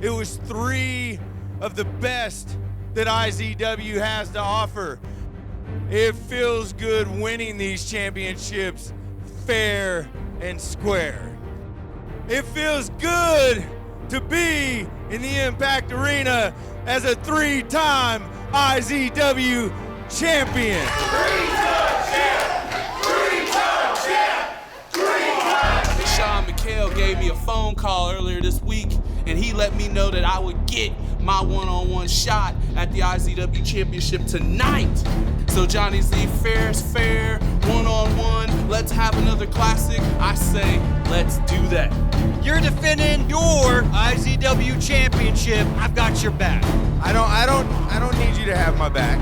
It was 3 of the best that IZW has to offer. It feels good winning these championships fair and square. It feels good to be in the Impact Arena as a 3-time IZW champion. 3-time champ! 3-time champ! 3-time! Sean McHale gave me a phone call earlier this week, and he let me know that I would get my one-on-one shot at the IZW Championship tonight. So Johnny Z, fair is fair, one-on-one, let's have another classic. I say, let's do that. You're defending your IZW Championship. I've got your back. I don't need you to have my back.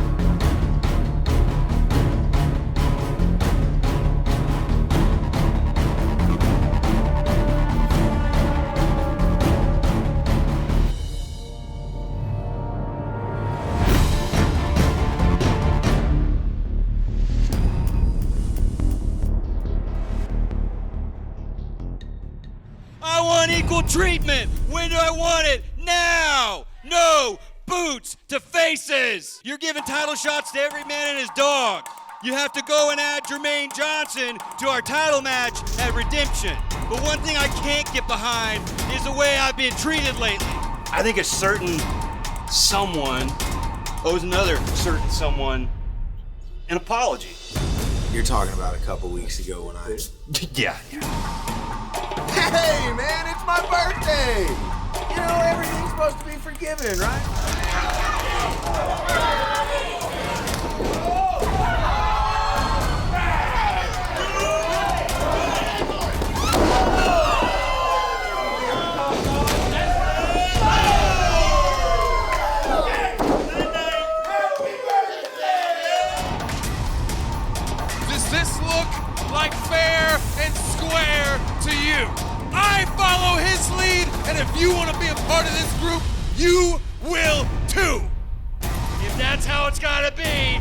I want equal treatment. When do I want it? Now. No boots to faces. You're giving title shots to every man and his dog. You have to go and add Jermaine Johnson to our title match at Redemption. But one thing I can't get behind is the way I've been treated lately. I think a certain someone owes another certain someone an apology. You're talking about a couple weeks ago when I... Yeah. Hey, man, it's my birthday! You know, everything's supposed to be forgiven, right? Does this look like fair and square to you? I follow his lead, and if you want to be a part of this group, you will too. If that's how it's gotta be,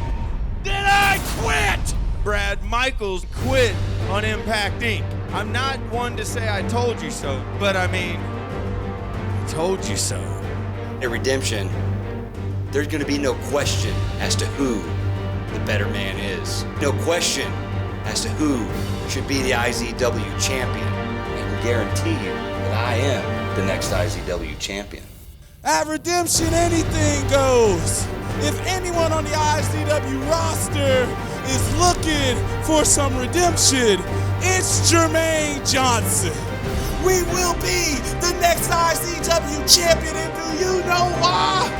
then I quit! Brad Michaels quit on Impact Inc. I'm not one to say I told you so, but I mean, I told you so. At Redemption, there's gonna be no question as to who the better man is. No question as to who should be the IZW champion. I can guarantee you that I am the next IZW champion. At Redemption, anything goes. If anyone on the IZW roster is looking for some redemption, it's Jermaine Johnson. We will be the next IZW champion, and do you know why?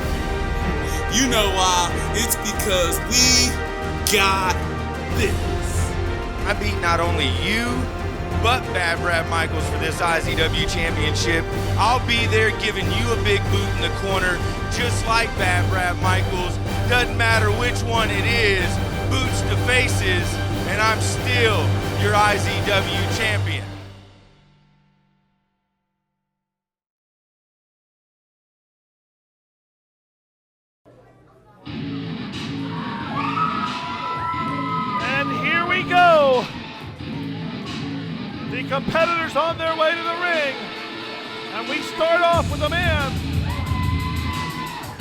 You know why? It's because we got this. I beat not only you, but Bad Brad Michaels for this IZW championship. I'll be there giving you a big boot in the corner, just like Bad Brad Michaels. Doesn't matter which one it is, boots to faces, and I'm still your IZW champion. And here we go. The competitors on their way to the ring. And we start off with a man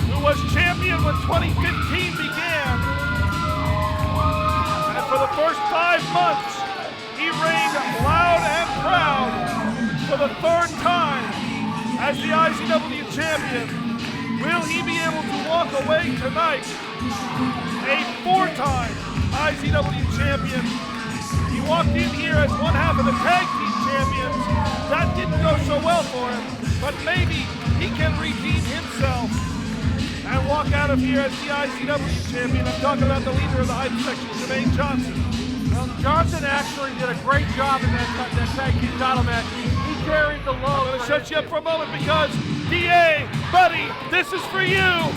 who was champion when 2015 began. And for the first 5 months, he reigned loud and proud for the 3rd time as the IZW champion. Will he be able to walk away tonight a 4-time IZW champion? He walked in here as one half of the tag team champions. That didn't go so well for him, but maybe he can redeem himself and walk out of here as the IZW champion. I'm talking about the leader of the hype section, Jermaine Johnson. Well, Johnson actually did a great job in that tag team title match. He carried the load. I'm going to shut you up for a moment because, DA, buddy, this is for you.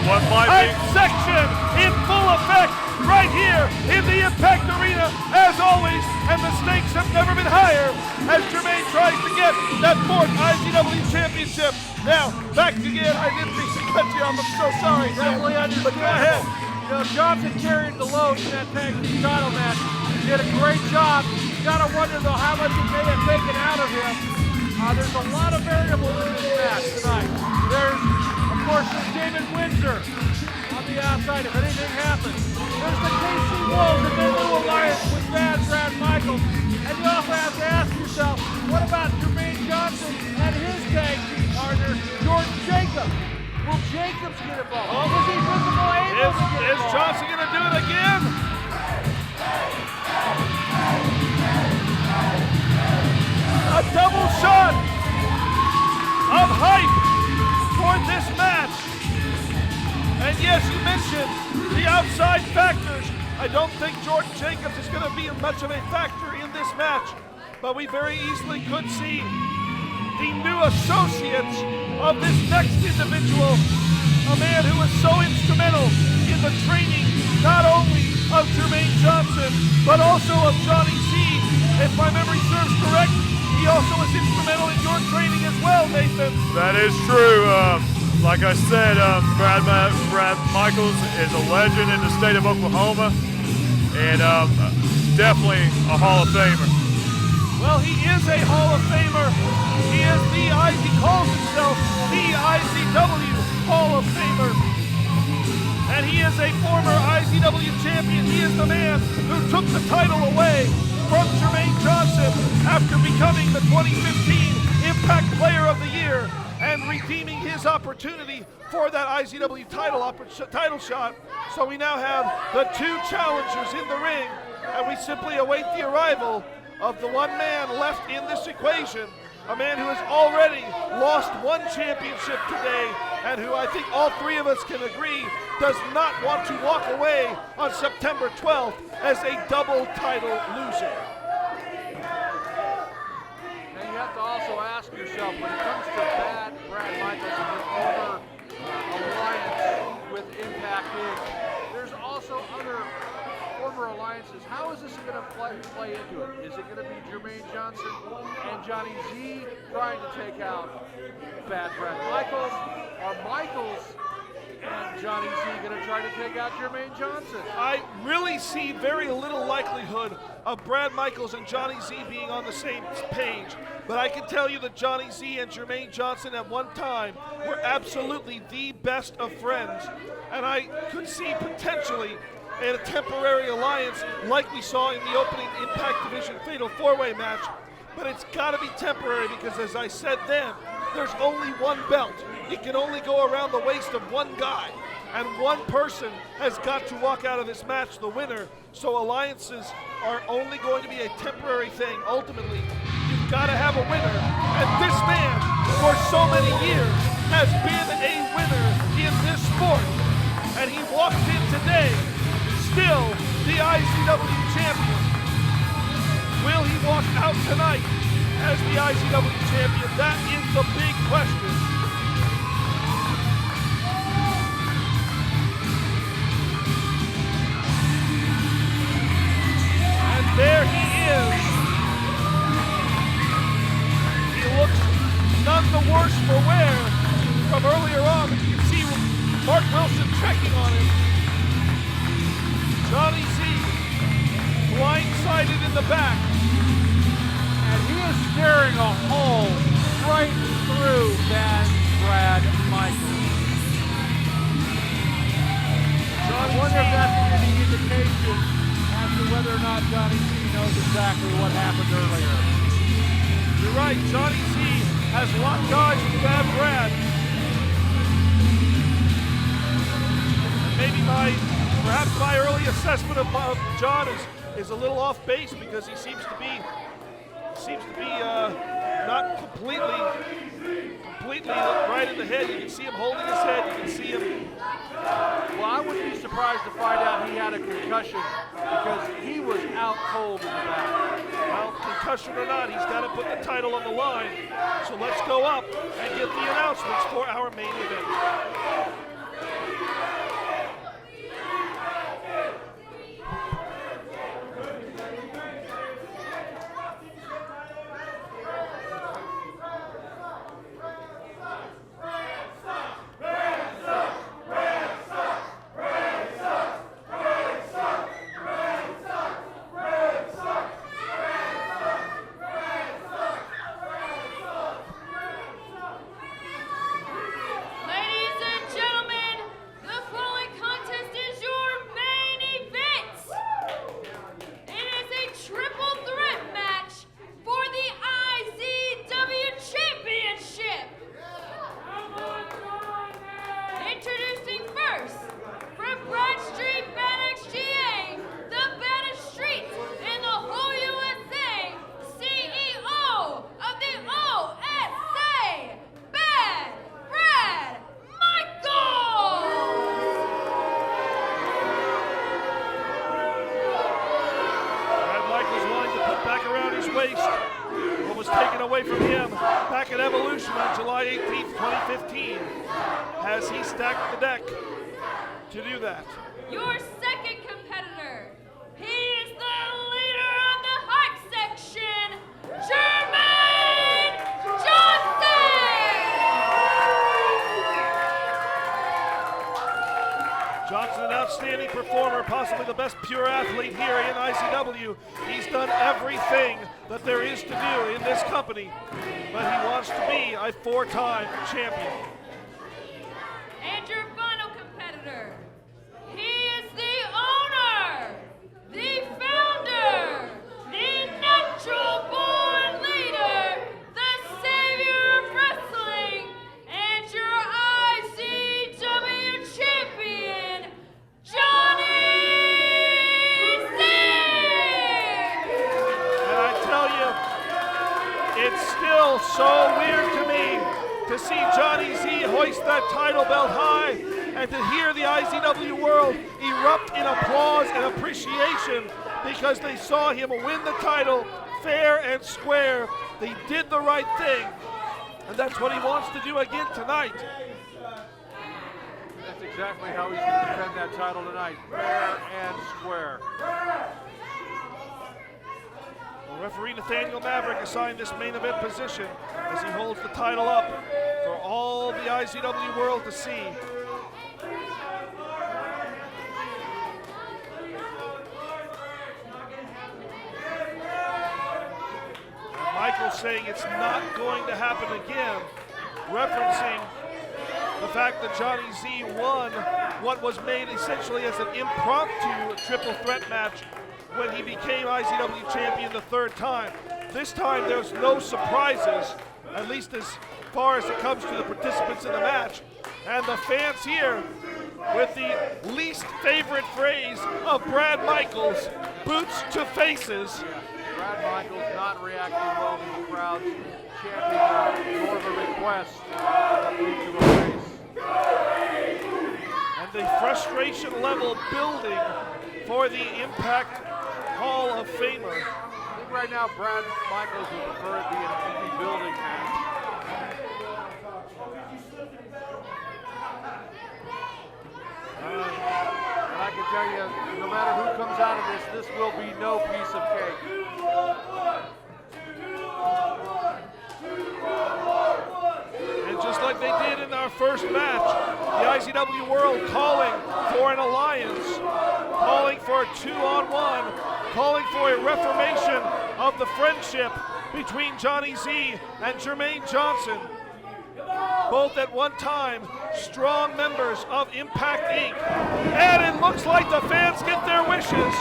Hype section in full effect right here in the Impact Arena, as always, and the stakes have never been higher as Jermaine tries to get that 4th IZW championship. Now, back again. I didn't mean to cut you off. I'm so sorry. Definitely understood. But go ahead. You know, Johnson carried the load in that tag team title match. He did a great job. got to wonder, though, how much it may have taken out of him. There's a lot of variables in this match tonight. Of course, there's David Windsor on the outside if anything happens. There's the KC Wolves and their new alliance with Brad Michaels. And you also have to ask yourself, what about Jermaine Johnson and his tag team partner, Jordan Jacobs? Will Jacobs get involved? Is he physical able to get involved? Is Johnson going to do it again? A double shot of hype for this match. And yes, you mentioned the outside factors. I don't think Jordan Jacobs is going to be much of a factor in this match, but we very easily could see the new associates of this next individual, a man who was so instrumental in the training not only of Jermaine Johnson, but also of Johnny Z. If my memory serves correct, he also was instrumental in your training as well, Nathan. That is true. Like I said, Brad Michaels is a legend in the state of Oklahoma, and definitely a Hall of Famer. Well, he is a Hall of Famer. He calls himself the IZW Hall of Famer. And he is a former IZW champion. He is the man who took the title away from Jermaine Johnson after becoming the 2015 Impact Player of the Year and redeeming his opportunity for that IZW title shot. So we now have the two challengers in the ring, and we simply await the arrival of the one man left in this equation, a man who has already lost one championship today, and who I think all three of us can agree does not want to walk away on September 12th as a double title loser. And you have to also ask yourself, when it comes to Brad Michaels and his former alliance with Impact Inc., there's also other former alliances. How is this going to play into it? Is it going to be Jermaine Johnson and Johnny Z trying to take out Brad Michaels? Are Michaels and Johnny Z going to try to take out Jermaine Johnson? I really see very little likelihood of Brad Michaels and Johnny Z being on the same page, but I can tell you that Johnny Z and Jermaine Johnson at one time were absolutely the best of friends, and I could see potentially a temporary alliance like we saw in the opening Impact Division Fatal 4-Way match, but it's got to be temporary because, as I said then, there's only one belt. It can only go around the waist of one guy, and one person has got to walk out of this match the winner, so alliances are only going to be a temporary thing. Ultimately, you've got to have a winner, and this man, for so many years, has been a winner in this sport, and he walks in today still the IZW champion. Will he walk out tonight as the IZW champion? That is the big question. And there he is. He looks none the worse for wear from earlier on, but you can see Mark Wilson checking on him. Johnny Z, blindsided in the back. And he is staring a hole right through Brad Michaels. I wonder if that's any indication as to whether or not Johnny Z knows exactly what happened earlier. You're right, Johnny Z has locked eyes with Brad. Maybe perhaps my early assessment of John is a little off base because he seems to be not completely right in the head. You can see him holding his head. You can see him. Well, I wouldn't be surprised to find out he had a concussion because he was out cold in the back. Well, concussion or not, he's got to put the title on the line. So let's go up and get the announcements for our main event. what was taken away from him back at Evolution on July 18th, 2015, as he stacked the deck to do that. Your second competitor, he is the leader of the hot section, Jermaine Johnson! Johnson, an outstanding performer, possibly the best pure athlete here in ICW. He's done everything that there is to do in this company, but he wants to be a 4-time champion. And your final competitor, he is the owner, the founder, the natural-born leader, the savior of wrestling, and your ICW champion, Johnny Z! And I tell you, it's still so weird to me to see Johnny Z hoist that title belt high and to hear the ICW world erupt in applause and appreciation because they saw him win the title fair and square. They did the right thing, and that's what he wants to do again tonight. That's exactly how he's going to defend that title tonight, fair and square. Well, referee Nathaniel Maverick assigned this main event position as he holds the title up for all the ICW world to see. And Michael's saying it's not going to happen again, referencing the fact that Johnny Z won what was made essentially as an impromptu triple threat match when he became ICW champion the 3rd time. This time there's no surprises, at least as far as it comes to the participants in the match. And the fans here, with the least favorite phrase of Brad Michaels, boots to faces. Brad Michaels not reacting well to the crowd's chanting more of a request to a face. And the frustration level building for the Impact Hall of Famer. I think right now Brad Michaels would prefer it be an empty building match. And I can tell you, no matter who comes out of this will be no piece of cake. And just like they did in our first match, the ICW world calling for an alliance, calling for a 2-on-1, calling for a reformation of the friendship between Johnny Z and Jermaine Johnson. Both at one time strong members of Impact Inc. And it looks like the fans get their wishes.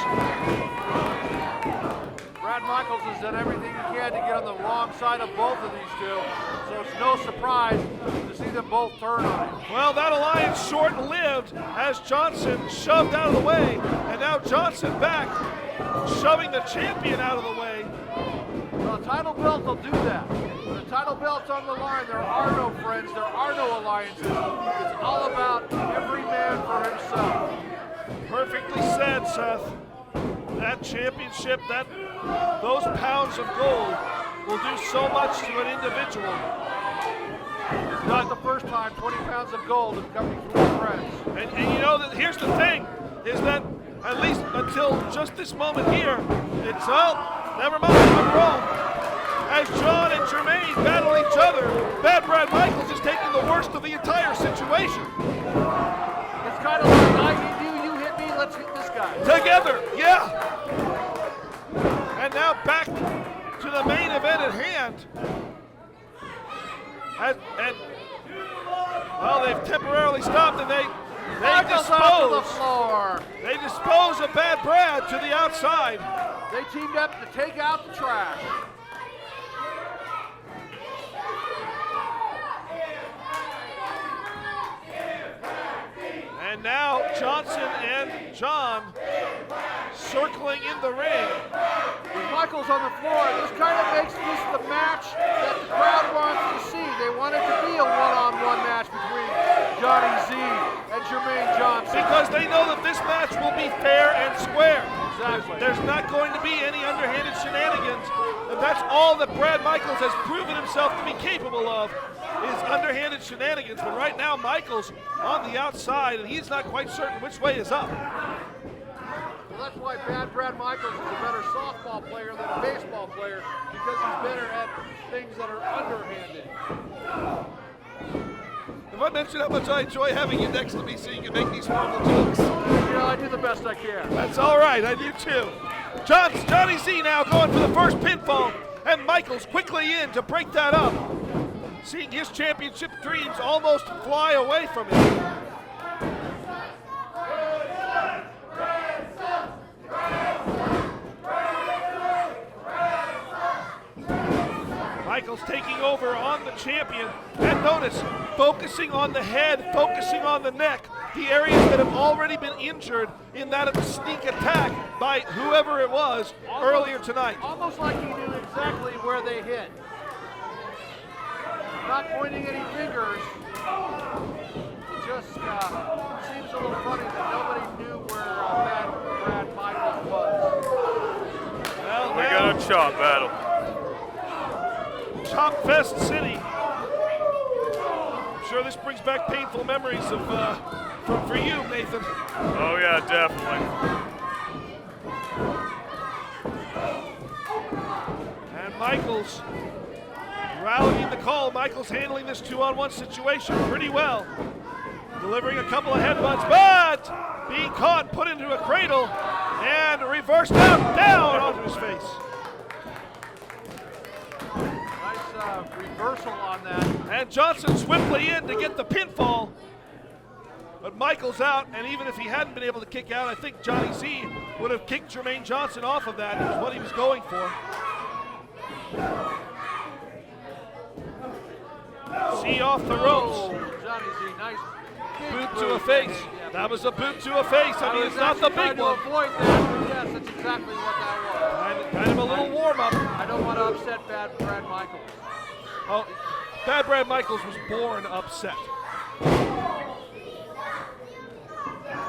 Brad Michaels has done everything he can to get on the wrong side of both of these two, so it's no surprise to see them both turn on him. Well, that alliance short-lived as Johnson shoved out of the way, and now Johnson back, shoving the champion out of the way. Well, the title belt will do that. When the title belt's on the line, there are no friends, there are no alliances. It's all about every man for himself. Perfectly said, Seth. That championship, those pounds of gold will do so much to an individual. It's not the first time 20 pounds of gold have come between friends. And you know that here's the thing, is that at least until just this moment here, it's, oh, never mind, I'm wrong. As John and Jermaine battle each other, Bad Brad Michaels is taking the worst of the entire situation. It's kind of like I hit you, you hit me, let's hit this guy. Together, yeah. And now back to the main event at hand. And well, they've temporarily stopped and they dispose of Bad Brad to the outside. They teamed up to take out the trash. And now Johnson and John circling in the ring. With Michaels on the floor, this kind of makes this the match that the crowd wants to see. They want it to be a one-on-one match between Johnny Z and Jermaine Johnson. Because they know that this match will be fair and square. Exactly. There's not going to be any underhanded shenanigans, and that's all that Brad Michaels has proven himself to be capable of, is underhanded shenanigans. But right now, Michaels on the outside, and he's not quite certain which way is up. Well, that's why Brad Michaels is a better softball player than a baseball player, because he's better at things that are underhanded. Have I mentioned how much I enjoy having you next to me so you can make these horrible jokes? Yeah, I do the best I can. That's all right, I do too. Johnny Z now going for the first pinfall, and Michaels quickly in to break that up. Seeing his championship dreams almost fly away from him. Michaels taking over on the champion, and notice, focusing on the head, focusing on the neck, the areas that have already been injured in that sneak attack by whoever it was earlier tonight. Almost like he knew exactly where they hit. Not pointing any fingers. It just seems a little funny that nobody knew where Brad Michaels was. Well, We got a chop battle. Chop Fest City. I'm sure this brings back painful memories of for you, Nathan. Oh yeah, definitely. And Michaels rallying the call. Michaels handling this 2-on-1 situation pretty well. Delivering a couple of headbutts, but being caught, put into a cradle, and reversed out, down onto his face. Reversal on that. And Johnson swiftly in to get the pinfall. But Michaels out, and even if he hadn't been able to kick out, I think Johnny Z would have kicked Jermaine Johnson off of that. It was what he was going for. Z off the ropes. Johnny Z, nice boot to a face. That was a boot to a face. I mean, it's not the big one. Avoid that, but yes, that's exactly what that was. Kind of a little warm-up. I don't want to upset Brad Michaels. Oh, Bad Brad Michaels was born upset.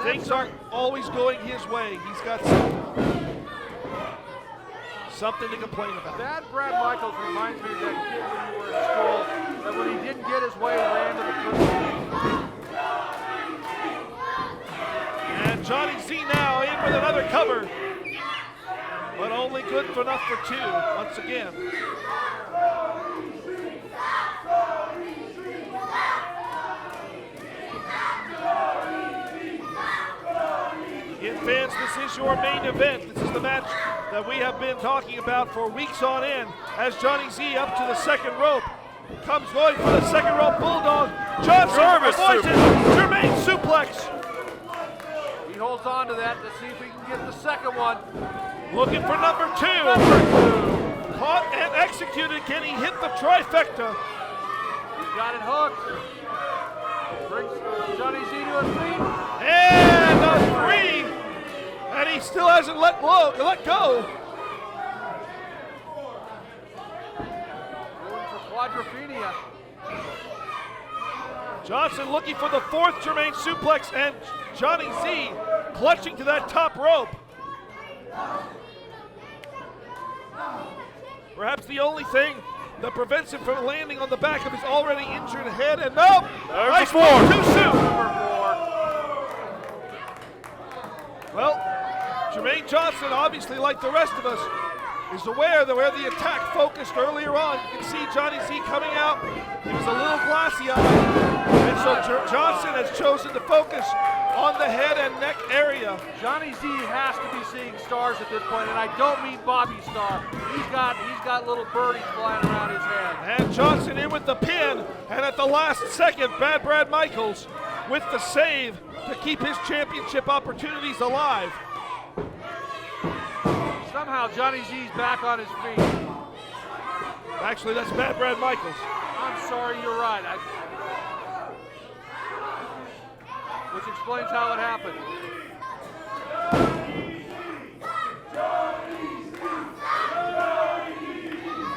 Things aren't always going his way. He's got something to complain about. Bad Brad Michaels reminds me of that kid when you were in school, that when he didn't get his way, ran to the football. And Johnny Z now in with another cover, but only good enough for two once again. Again, fans, this is your main event. This is the match that we have been talking about for weeks on end. As Johnny Z up to the second rope, comes going for the second rope bulldog. Johnson avoids it. Jermaine suplex. He holds on to that to see if he can get the second one. Looking for number two. Caught and executed. Can he hit the trifecta? He's got it hooked. Brings Johnny Z to his feet. And a three. And he still hasn't let go. Going for quadrophenia. Johnson looking for the fourth Jermaine suplex, and Johnny Z clutching to that top rope. Perhaps the only thing that prevents him from landing on the back of his already injured head, and nope! Nice four. Too soon! Number 4. Well, Jermaine Johnson, obviously like the rest of us, is aware that where the attack focused earlier on. You can see Johnny Z coming out. He was a little glassy-eyed. And so Johnson has chosen to focus on the head and neck area. Johnny Z has to be seeing stars at this point, and I don't mean Bobby Starr. He's got little birdies flying around his head. And Johnson in with the pin, and at the last second, Bad Brad Michaels with the save to keep his championship opportunities alive. Somehow Johnny Z's back on his feet. Actually, that's Bad Brad Michaels. I'm sorry, you're right. Which explains how it happened.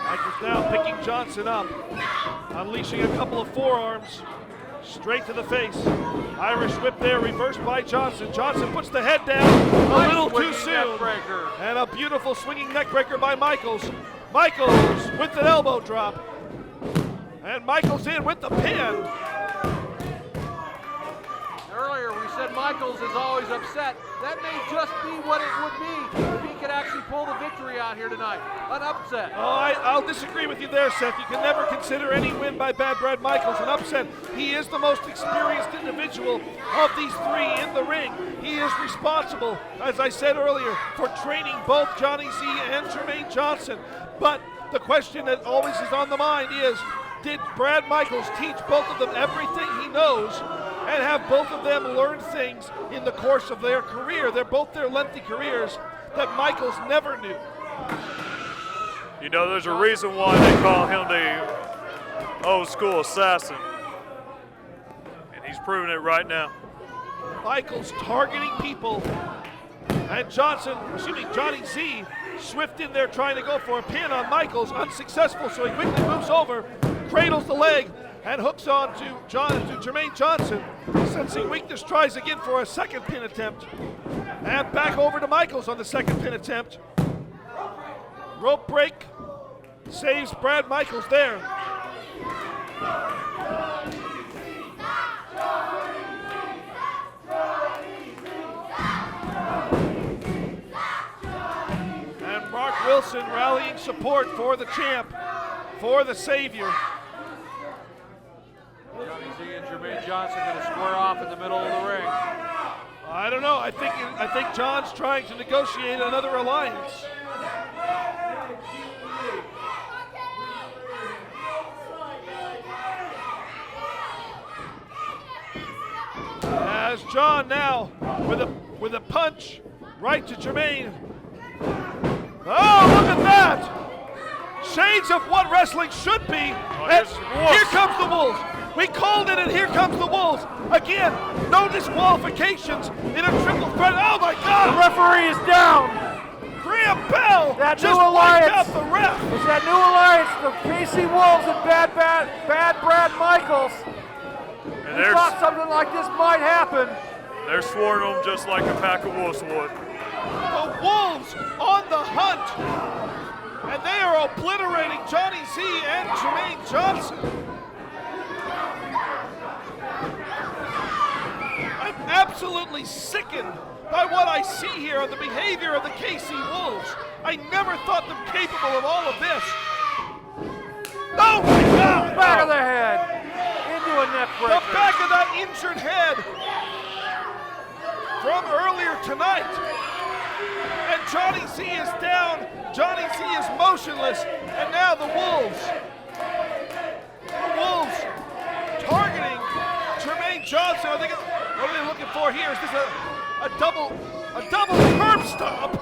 Michaels now picking Johnson up, unleashing a couple of forearms, Straight to the face. Irish whip there, reversed by Johnson. Johnson puts the head down a little too soon. And a beautiful swinging neck breaker by Michaels. Michaels with an elbow drop. And Michaels in with the pin. Earlier we said Michaels is always upset. That may just be what it would be if he could actually pull the victory out here tonight. An upset. Oh, I'll disagree with you there, Seth. You can never consider any win by Bad Brad Michaels an upset. He is the most experienced individual of these three in the ring. He is responsible, as I said earlier, for training both Johnny Z and Jermaine Johnson. But the question that always is on the mind is, did Brad Michaels teach both of them everything he knows, and have both of them learned things in the course of their career? They're both their lengthy careers that Michaels never knew. You know, there's a reason why they call him the old school assassin. And he's proving it right now. Michaels targeting people. And Johnny Z, swift in there trying to go for a pin on Michaels, unsuccessful, so he quickly moves over, cradles the leg, and hooks on to Jermaine Johnson. Sensing weakness, tries again for a second pin attempt. And back over to Michaels on the second pin attempt. Rope break saves Brad Michaels there. And Mark Wilson rallying support for the champ, for the savior. Johnny Z and Jermaine Johnson going to square off in the middle of the ring. I don't know. I think John's trying to negotiate another alliance. As John now with a punch right to Jermaine. Oh, look at that! Shades of what wrestling should be. And here comes the Wolves. We called it, and here comes the Wolves. Again, no disqualifications in a triple threat. Oh my God! The referee is down. Graham Bell that just new alliance wiped out the ref. It's that new alliance, the KC Wolves and Bad Brad Michaels. And we thought something like this might happen. They're sworn them just like a pack of wolves would. The Wolves on the hunt. And they are obliterating Johnny Z and Jermaine Johnson. I'm absolutely sickened by what I see here on the behavior of the KC Wolves. I never thought them capable of all of this. Oh my God! Back of the head. Into a neck breaker. The back of that injured head from earlier tonight. And Johnny Z is down. Johnny Z is motionless. And now the Wolves. The Wolves targeting Jermaine Johnson. What are they looking for here? Is this a double curb stomp?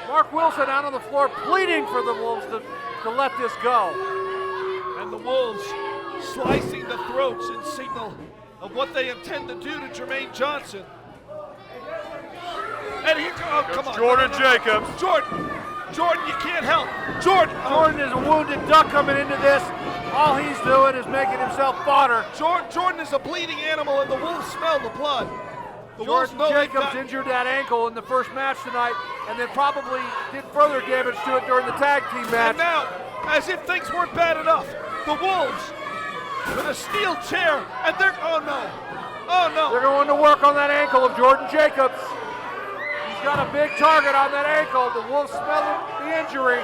Mark Wilson out on the floor pleading for the Wolves to let this go. And the Wolves slicing the throats in signal of what they intend to do to Jermaine Johnson. And here come on. Jordan Jacobs. Jordan, you can't help. Jordan is a wounded duck coming into this. All he's doing is making himself fodder. Jordan is a bleeding animal, and the Wolves smell the blood. The Jordan Jacobs injured that ankle in the first match tonight, and then probably did further damage to it during the tag team match. And now, as if things weren't bad enough, the Wolves with a steel chair, and they're, oh no. They're going to work on that ankle of Jordan Jacobs. He's got a big target on that ankle. The Wolves smell the injury.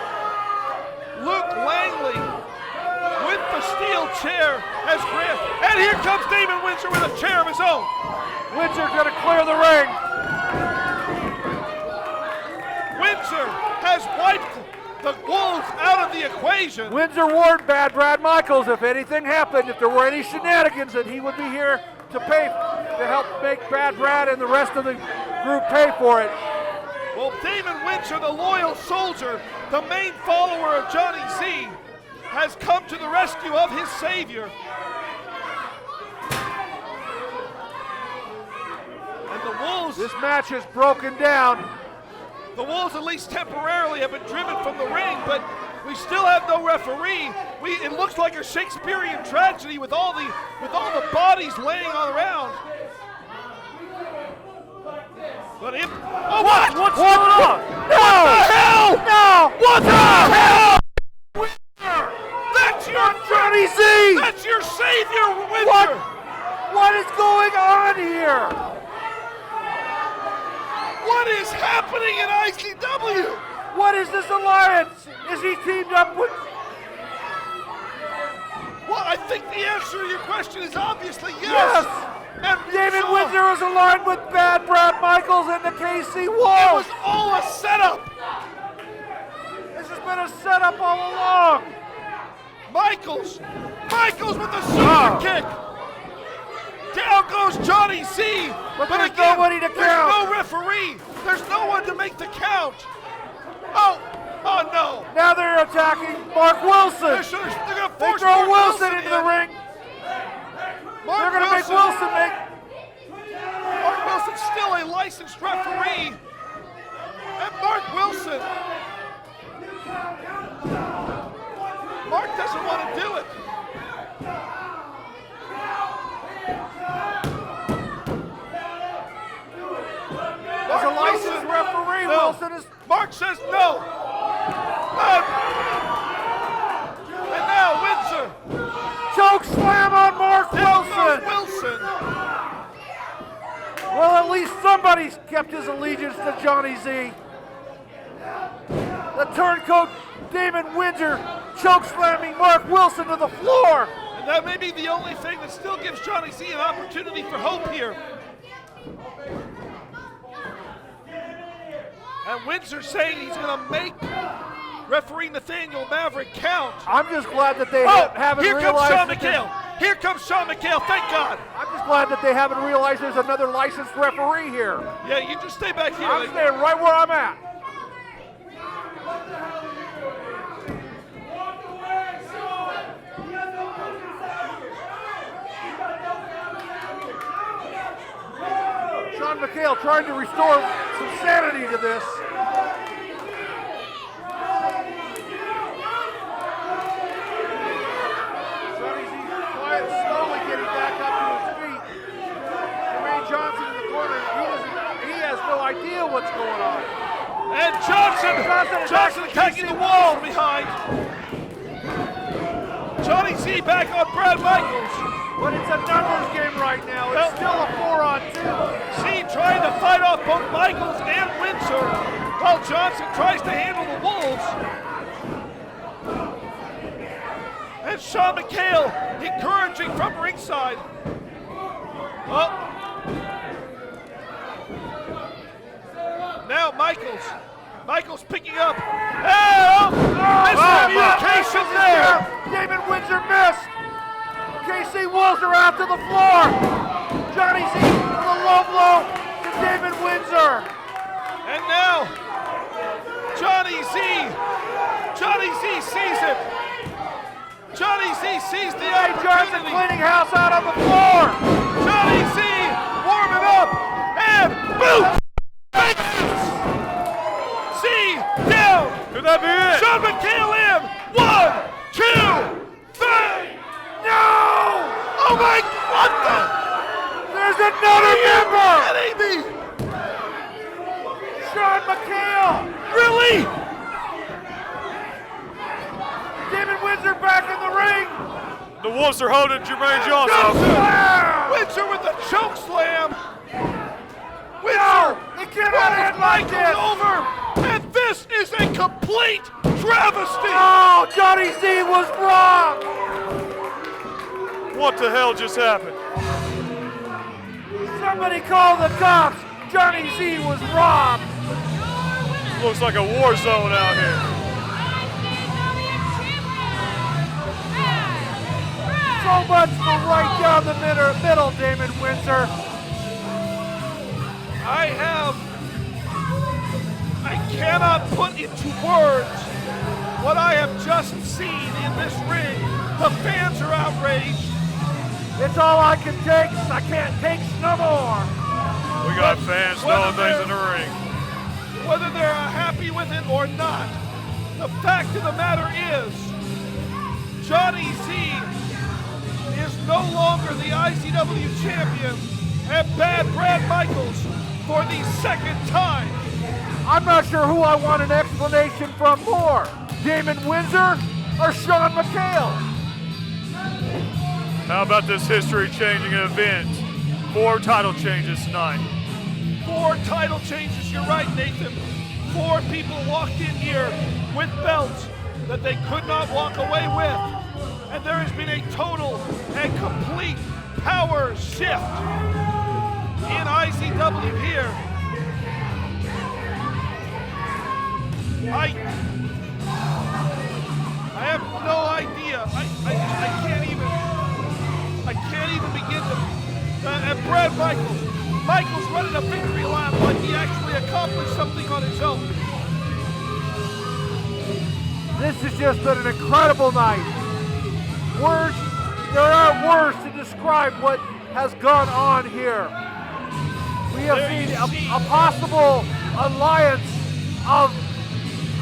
Luke Langley with the steel chair has gripped. And here comes Damon Windsor with a chair of his own. Windsor going to clear the ring. Windsor has wiped the Wolves out of the equation. Windsor warned Bad Brad Michaels if anything happened, if there were any shenanigans, that he would be here to help make Bad Brad and the rest of the group pay for it. Well, Damon Windsor, the loyal soldier, the main follower of Johnny Z, has come to the rescue of his savior. And the Wolves... This match is broken down. The Wolves, at least temporarily, have been driven from the ring, but we still have no referee. It looks like a Shakespearean tragedy with all the bodies laying on around. But What's going on? No! What the hell? No! What the hell? That's your Johnny Z! That's your savior, Winter! What is going on here? What is happening in ICW? What is this alliance? Is he teamed up with... Well, I think the answer to your question is obviously yes. And David Windsor is aligned with Bad Brad Michaels and the KC Wolves. It was all a setup. This has been a setup all along. Michaels with the super kick. Down goes Johnny Z. But there's nobody to count. There's no referee. There's no one to make the count. Oh no. Now they're attacking Mark Wilson. They're going to force throw Mark Wilson into the ring. They're going to make Wilson make... Mark Wilson's still a licensed referee. And Mark Wilson... Mark doesn't want to do it. As a licensed referee, no. Wilson is... Mark says no. And now Windsor. Choke slam on Mark Wilson. Wilson. Well, at least somebody's kept his allegiance to Johnny Z. The turncoat Damon Windsor choke slamming Mark Wilson to the floor. And that may be the only thing that still gives Johnny Z an opportunity for hope here. And Windsor saying he's going to make referee Nathaniel Maverick count. I'm just glad that they haven't realized. Here comes Sean McHale. Here comes Sean McHale, thank God. I'm just glad that they haven't realized there's another licensed referee here. Yeah, you just stay back here. I'm staying right where I'm at. Sean McHale trying to restore some sanity to this. Johnny Z slowly getting back up to his feet. Jermaine Johnson in the corner. He has no idea what's going on. And Johnson attacking the wall behind. Johnny Z back on Brad Michaels. But it's a numbers game right now. It's still a 4-on-2. Z trying to fight off both Michaels and Windsor while Johnson tries to handle the Wolves. And Sean McHale encouraging from ringside. Now Michaels picking up. Miscommunication there. David Windsor missed. KC Wolves are out to the floor. Johnny Z with a low blow to David Windsor. And now, Johnny Z sees it. Johnny Z sees the opportunity. Johnson cleaning house out on the floor. Johnny Z warming up and boom! Z down. Could that be it? Sean McHale in. 1, 2, 3. No! Oh my! What the? There's another member. Are you kidding me? Sean McHale. Really? David Windsor back in the ring. The Wolves are holding Jermaine Johnson. Windsor with the choke slam. No, they cannot end like this. Over, and this is a complete travesty. Oh, Johnny Z was wrong. What the hell just happened? Somebody call the cops. Johnny Z was robbed. Looks like a war zone out here. So much for right down the middle, Damon Windsor. I cannot put into words what I have just seen in this ring. The fans are outraged. It's all I can take. I can't take no more. We got fans throwing things in the ring. whether they're happy with it or not, the fact of the matter is, Johnny Z is no longer the ICW champion, and Bad Brad Michaels for the second time. I'm not sure who I want an explanation from more, Damon Windsor or Sean McHale. How about this history-changing event? 4 title changes tonight. 4 title changes, you're right, Nathan. 4 people walked in here with belts that they could not walk away with. And there has been a total and complete power shift in ICW here. I have no idea. I can't even begin to. And Brad Michaels running a victory lap like he actually accomplished something on his own. This has just been an incredible night. There are words to describe what has gone on here. We have seen a possible alliance of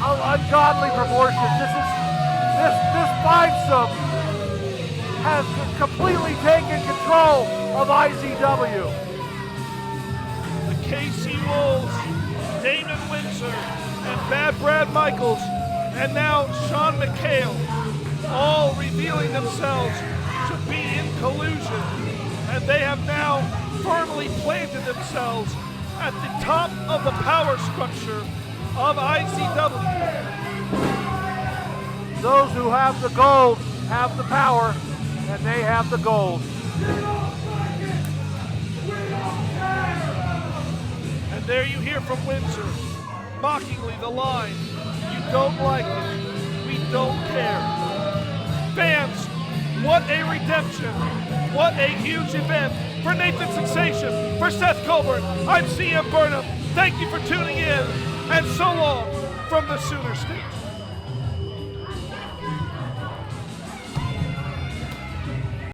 ungodly proportions. This fivesome has completely taken control of ICW. The KC Wolves, Damon Windsor, and Bad Brad Michaels, and now Sean McHale, all revealing themselves to be in collusion, and they have now firmly planted themselves at the top of the power structure of ICW. Those who have the gold have the power, and they have the gold. And there you hear from Windsor, mockingly the line, "You don't like it, we don't care." Fans, what a redemption. What a huge event for Nathan Sensation, for Seth Colbert. I'm CM Burnham. Thank you for tuning in, and so long from the Sooner State.